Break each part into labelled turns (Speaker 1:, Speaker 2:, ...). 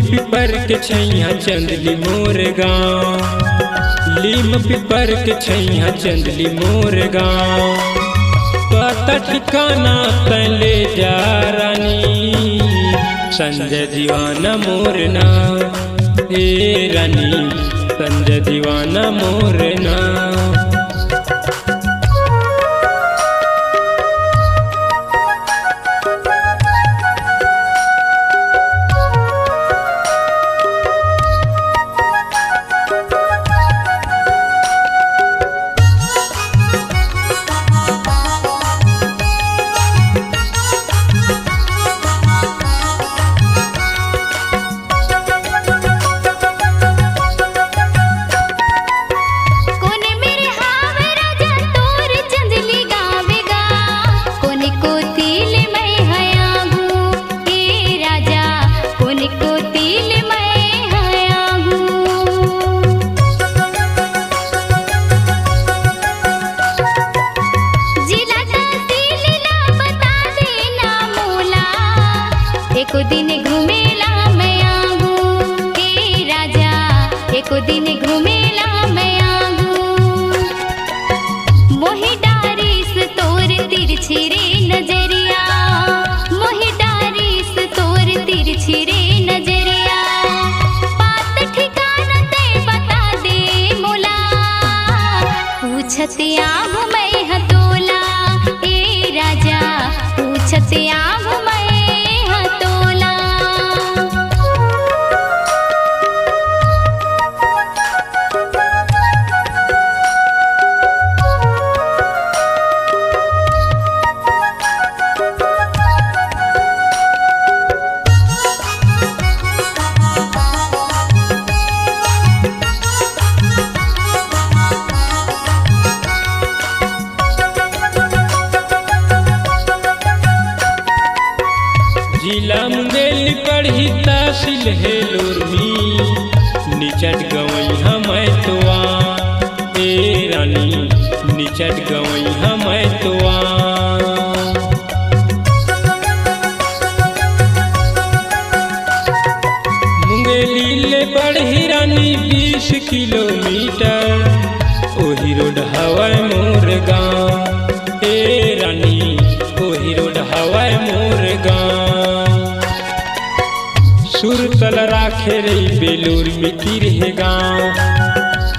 Speaker 1: पिपर के छैया चंदली मोर गाँव, लीम पिपर के छैया चंदली मोर गाँव। पता ठिकाना तले जा रानी, संजय दीवाना मोर नाम, ए रानी संजय दीवाना मोर नाम।
Speaker 2: एको दिन घूमेला मैं आगू, ए राजा एको दिन घूमेला मैं आगू। मोहि डारिस तोर तिरछी रे नजरिया, मोहि डारिस तोर तिरछी रे नजरिया। बात ठिकाना ते बता दे मोला, पूछत आगू मैं हतोला, ए राजा पूछत आगू मैं हतोला।
Speaker 1: जिला मुंगेली पढ़ी तहसील हेलोर में, निचट गवई हम तोआ, ए रानी निचट गवई हम तोआ। मुंगेली ले बढ़ी रानी 20 किलोमीटर, ओही रोड हवाई मोर गाँव, ए रानी ओही रोड हवाई मोर गाँव। सुरतल राखे रही बेलूर मिट्टी रहे गाँव,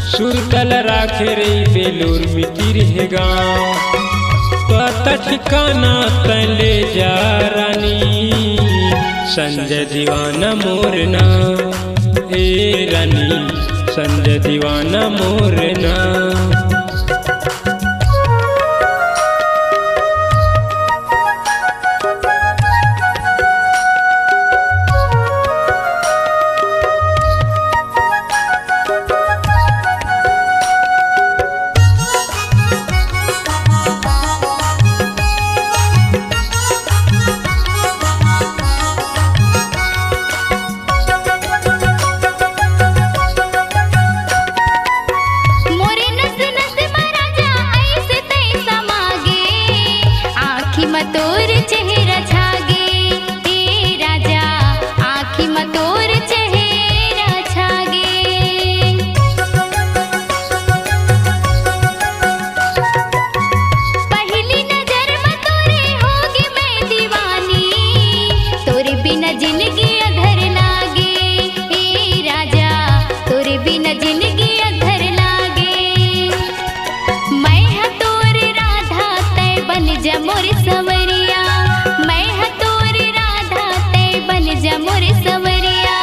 Speaker 1: सुरतल राखे रही बेलूर मिट्टी रहे गाँव। पता ठिकाना तले जा रानी, संजय दीवाना मोर नाम, ए रानी संजय दीवाना मोर नाम।
Speaker 2: मतोर चेहरा छागे, ए राजा आँखी मतोर चेहरा छागे। पहली नजर में तोरे होगी मैं दीवानी, तोरे बिना जिंदगी अधर लागे, ए राजा तोरे बिना जिंदगी अधर लागे। मैं हतोर राधा तय बन जा मोर सवरिया, मैं हतोर राधा तय बन जा मोर सवरिया।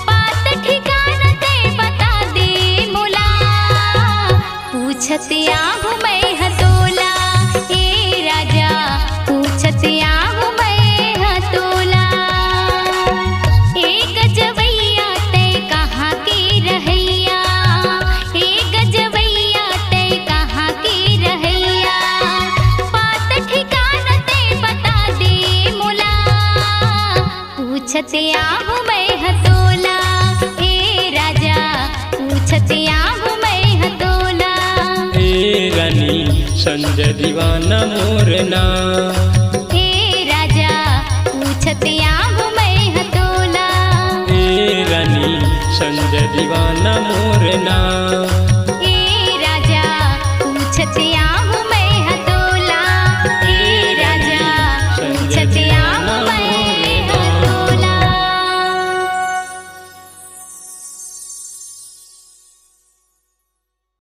Speaker 2: बात ठिकाना ते बता दे मोला, पूछत आगू मैं हतोला, ए राजा पूछत आगू मैं हतोला। एक गजवैया तय कहाँ की रहैया, एक गजवैया तय कहाँ की रहैया। बात ठिकाना ते बता दे मोला, पूछत आगू मैं हतोला, ए राजा पूछत आगू मैं हतोला।
Speaker 1: ए रानी संजय दीवाना मोर नाम,
Speaker 2: ए राजा पूछत आगू मैं हतोला।
Speaker 1: ए संजय दीवाना मोर नाम।